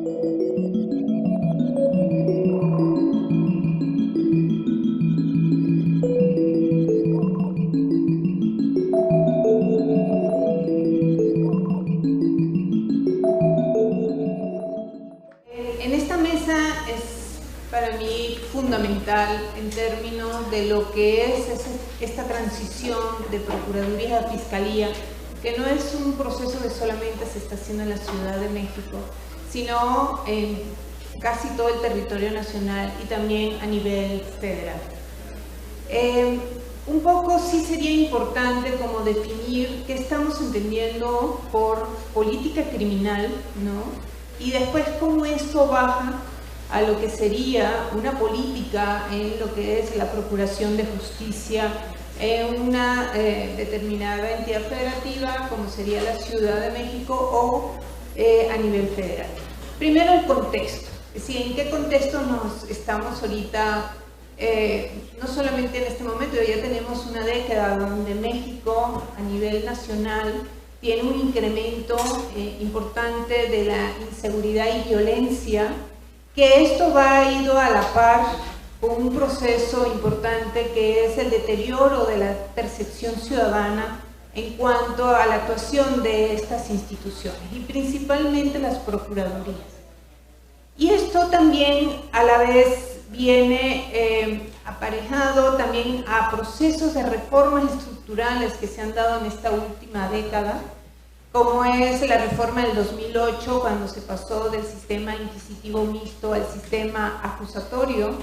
En esta mesa es para mí fundamental en términos de lo que es esta transición de Procuraduría a Fiscalía, que no es un proceso que solamente se está haciendo en la Ciudad de México, sino en casi todo el territorio nacional y también a nivel federal. Un poco sí sería importante como definir qué estamos entendiendo por política criminal, ¿no? Y después cómo esto baja a lo que sería una política en lo que es la procuración de justicia en una determinada entidad federativa como sería la Ciudad de México o a nivel federal. Primero el contexto, es decir, en qué contexto nos estamos ahorita, no solamente en este momento, ya tenemos una década donde México a nivel nacional tiene un incremento importante de la inseguridad y violencia, que esto va ido a la par con un proceso importante que es el deterioro de la percepción ciudadana en cuanto a la actuación de estas instituciones y principalmente las procuradurías. Y esto también a la vez viene aparejado también a procesos de reformas estructurales que se han dado en esta última década, como es la reforma del 2008, cuando se pasó del sistema inquisitivo mixto al sistema acusatorio,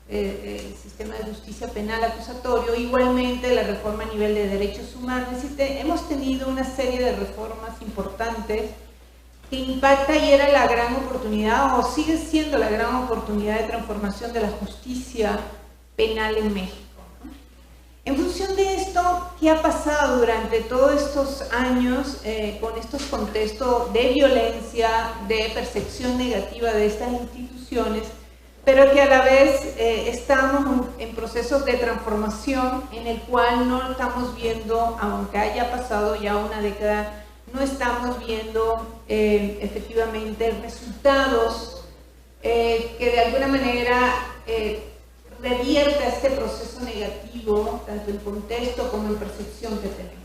el sistema de justicia penal acusatorio, igualmente la reforma a nivel de derechos humanos. Hemos tenido una serie de reformas importantes que impacta y era la gran oportunidad, o sigue siendo la gran oportunidad de transformación de la justicia penal en México. En función de esto, ¿qué ha pasado durante todos estos años con estos contextos de violencia, de percepción negativa de estas instituciones, pero que a la vez estamos en procesos de transformación en el cual no estamos viendo, aunque haya pasado ya una década, no estamos viendo efectivamente resultados que de alguna manera revierta este proceso negativo, tanto en contexto como en percepción que tenemos.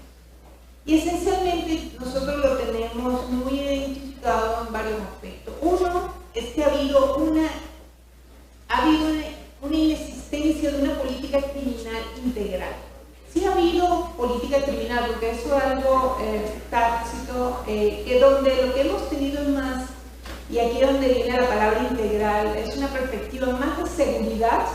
Y esencialmente nosotros lo tenemos muy identificado en varios aspectos. Uno es que ha habido una inexistencia de una política criminal integral. Sí ha habido política criminal, porque eso es algo tácito, que donde lo que hemos tenido es más, y aquí es donde viene la palabra integral, es una perspectiva más de seguridad,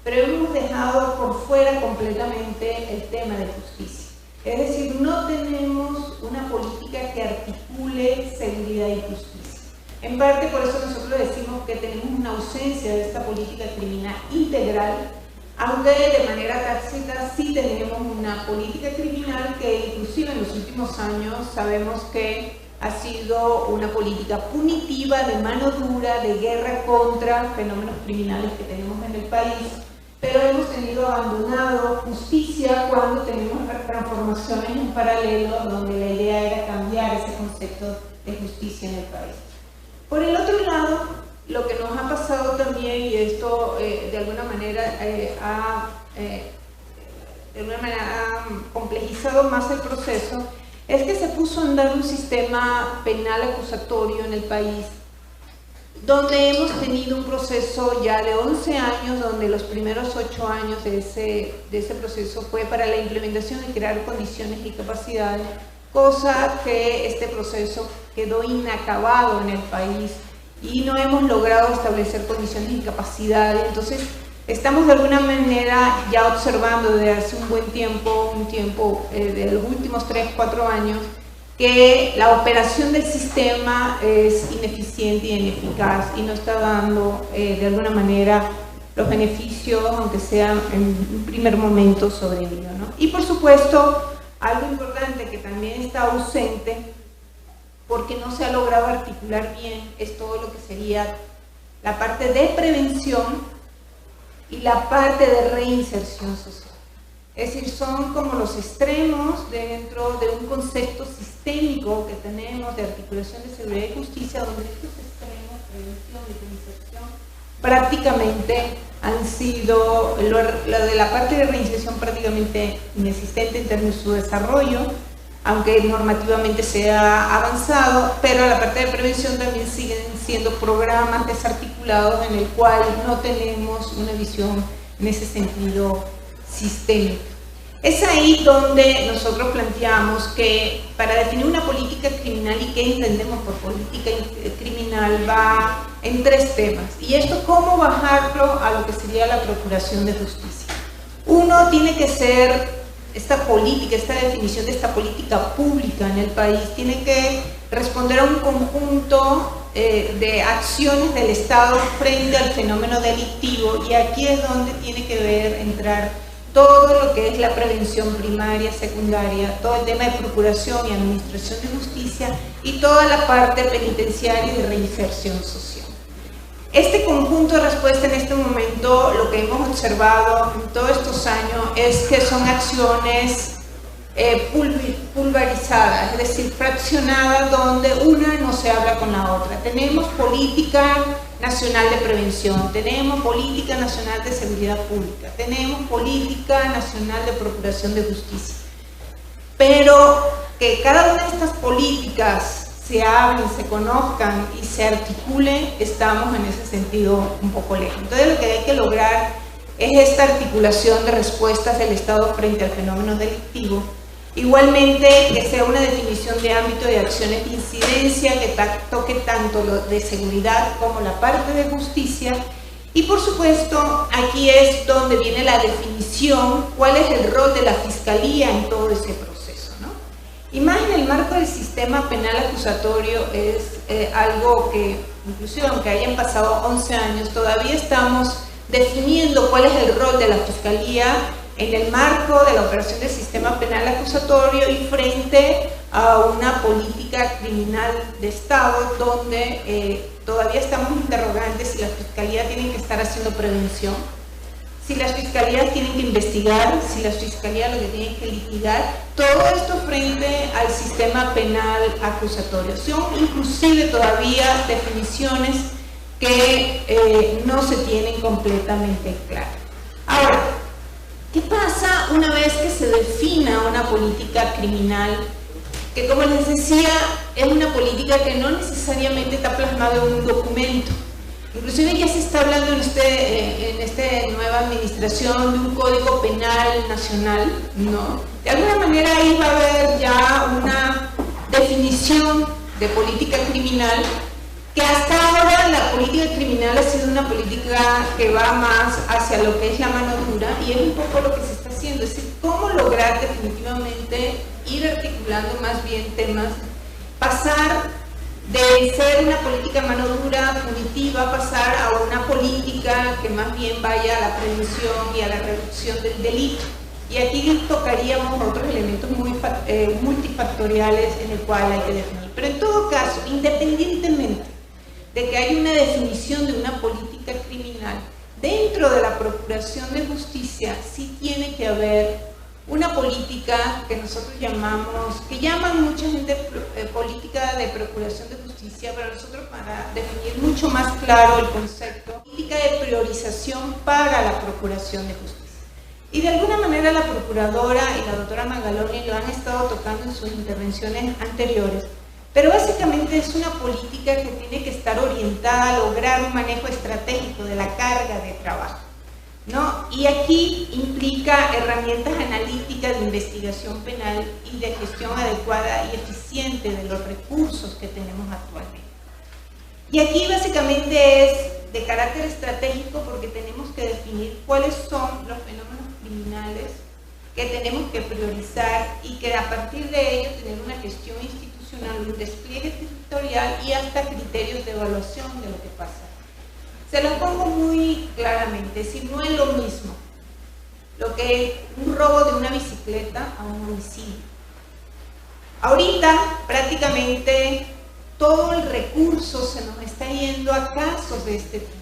pero hemos dejado por fuera completamente el tema de justicia. Es decir, no tenemos una política que articule seguridad y justicia. En parte por eso nosotros decimos que tenemos una ausencia de esta política criminal integral, aunque de manera tácita sí tenemos una política criminal que inclusive en los últimos años sabemos que ha sido una política punitiva, de mano dura, de guerra contra fenómenos criminales que tenemos en el país, pero hemos tenido abandonado justicia cuando tenemos transformaciones en paralelo donde la idea era cambiar ese concepto de justicia en el país. Por el otro lado, lo que nos ha pasado también, y esto de alguna manera ha complejizado más el proceso, es que se puso a andar un sistema penal acusatorio en el país, donde hemos tenido un proceso ya de 11 años, donde los primeros 8 años de ese proceso fue para la implementación y crear condiciones y capacidades, cosa que este proceso quedó inacabado en el país y no hemos logrado establecer condiciones y capacidades. Entonces estamos de alguna manera ya observando desde hace un buen tiempo, de los últimos 3-4 años, que la operación del sistema es ineficiente y ineficaz y no está dando de alguna manera los beneficios, aunque sea en un primer momento, sobre ello, ¿no? Y por supuesto, algo importante que también está ausente, porque no se ha logrado articular bien, es todo lo que sería la parte de prevención y la parte de reinserción social. Es decir, son como los extremos dentro de un concepto sistémico que tenemos de articulación de seguridad y justicia, donde estos extremos, prevención y reinserción, prácticamente han sido, la de la parte de reinserción prácticamente inexistente en términos de su desarrollo, aunque normativamente se ha avanzado, pero la parte de prevención también siguen siendo programas desarticulados en el cual no tenemos una visión en ese sentido sistémica. Es ahí donde nosotros planteamos que para definir una política criminal y qué entendemos por política criminal va en 3 temas. Y esto, cómo bajarlo a lo que sería la procuración de justicia. Uno tiene que ser esta política, esta definición de esta política pública en el país, tiene que responder a un conjunto de acciones del Estado frente al fenómeno delictivo, y aquí es donde tiene que entrar todo lo que es la prevención primaria, secundaria, todo el tema de procuración y administración de justicia y toda la parte penitenciaria y de reinserción social. Este conjunto de respuesta en este momento, lo que hemos observado en todos estos años es que son acciones pulverizadas, es decir, fraccionadas, donde una no se habla con la otra. Tenemos política nacional de prevención, tenemos política nacional de seguridad pública, tenemos política nacional de procuración de justicia, pero que cada una de estas políticas se hablen, se conozcan y se articulen, estamos en ese sentido un poco lejos. Entonces lo que hay que lograr es esta articulación de respuestas del Estado frente al fenómeno delictivo. Igualmente, que sea una definición de ámbito de acciones de incidencia que toque tanto lo de seguridad como la parte de justicia. Y por supuesto, aquí es donde viene la definición, cuál es el rol de la Fiscalía en todo ese proceso, ¿no? Y más en el marco del sistema penal acusatorio es algo que, inclusive aunque hayan pasado 11 años, todavía estamos definiendo cuál es el rol de la Fiscalía en el marco de la operación del sistema penal acusatorio y frente a una política criminal de Estado donde todavía estamos interrogantes si las fiscalías tienen que estar haciendo prevención, si las fiscalías tienen que investigar, si las fiscalías lo que tienen que litigar, todo esto frente al sistema penal acusatorio. Son inclusive todavía definiciones que no se tienen completamente claras. Ahora, ¿qué pasa una vez que se defina una política criminal? Que, como les decía, es una política que no necesariamente está plasmada en un documento. Inclusive ya se está hablando en esta nueva administración de un código penal nacional, ¿no? De alguna manera ahí va a haber ya una definición de política criminal, que hasta ahora la política criminal ha sido una política que va más hacia lo que es la mano dura, y es un poco lo que se está haciendo, es decir, cómo lograr definitivamente ir articulando más bien temas, pasar de ser una política mano dura, punitiva, pasar a una política que más bien vaya a la prevención y a la reducción del delito. Y aquí tocaríamos otros elementos muy multifactoriales en el cual hay que definir. Pero en todo caso, independientemente de que haya una definición de una política criminal, dentro de la procuración de justicia sí tiene que haber una política que nosotros llamamos, que llaman mucha gente política de procuración de justicia, pero nosotros, para definir mucho más claro el concepto, política de priorización para la procuración de justicia. Y de alguna manera la procuradora y la doctora Magaloni lo han estado tocando en sus intervenciones anteriores, pero básicamente es una política que tiene que estar orientada a lograr un manejo estratégico de la carga de trabajo, ¿no? Y aquí implica herramientas analíticas de investigación penal y de gestión adecuada y eficiente de los recursos que tenemos actualmente. Y aquí básicamente es de carácter estratégico, porque tenemos que definir cuáles son los fenómenos criminales que tenemos que priorizar y que a partir de ello tener una gestión institucional, un despliegue territorial y hasta criterios de evaluación de lo que pasa. Se lo pongo muy claramente, si no es lo mismo lo que es un robo de una bicicleta a un homicidio. Ahorita prácticamente todo el recurso se nos está yendo a casos de este tipo,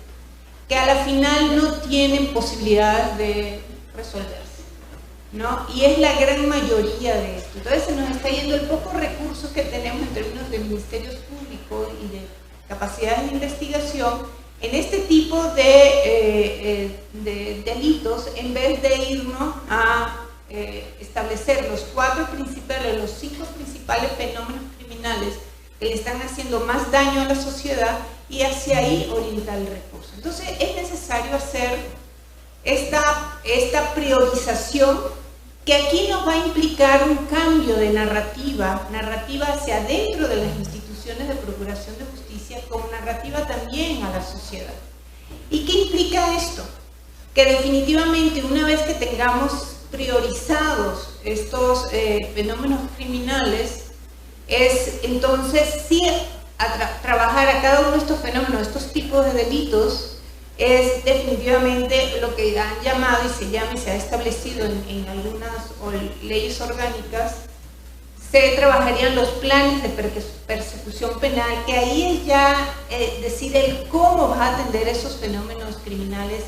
que a la final no tienen posibilidades de resolverse. ¿no? Y es la gran mayoría de esto. Entonces se nos está yendo el poco recursos que tenemos en términos de ministerios públicos y de capacidades de investigación en este tipo de delitos, en vez de irnos a establecer los 4 principales, los 5 principales fenómenos criminales que le están haciendo más daño a la sociedad y hacia ahí orientar el recurso. Entonces es necesario hacer esta priorización, que aquí nos va a implicar un cambio de narrativa hacia adentro de las instituciones de procuración de justicia, como narrativa también a la sociedad. ¿Y qué implica esto? Que definitivamente una vez que tengamos priorizados estos fenómenos criminales, es entonces sí trabajar a cada uno de estos fenómenos, estos tipos de delitos, es definitivamente lo que han llamado y se llama y se ha establecido en algunas leyes orgánicas. Se trabajarían los planes de persecución penal, que ahí es ya decir el cómo vas a atender esos fenómenos criminales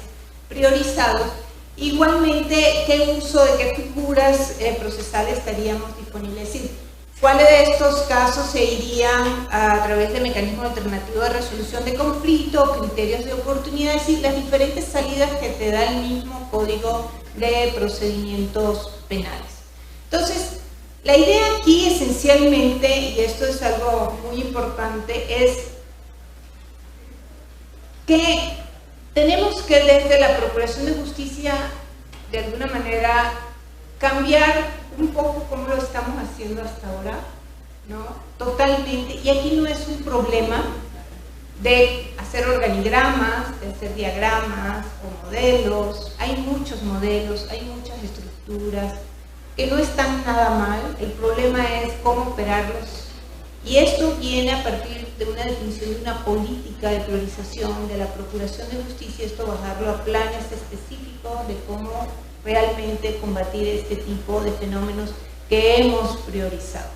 priorizados. Igualmente, qué uso de qué figuras procesales estaríamos disponibles. Es decir, ¿cuáles de estos casos se irían a través de mecanismos alternativos de resolución de conflicto, criterios de oportunidad? Es decir, las diferentes salidas que te da el mismo Código de Procedimientos Penales. Entonces, la idea aquí esencialmente, y esto es algo muy importante, es que tenemos que desde la Procuración de Justicia, de alguna manera, cambiar un poco como lo estamos haciendo hasta ahora, ¿no? Totalmente. Y aquí no es un problema de hacer organigramas, de hacer diagramas o modelos. Hay muchos modelos, hay muchas estructuras que no están nada mal. El problema es cómo operarlos. Y esto viene a partir de una definición de una política de priorización de la Procuración de Justicia, esto bajarlo a planes específicos de cómo realmente combatir este tipo de fenómenos que hemos priorizado.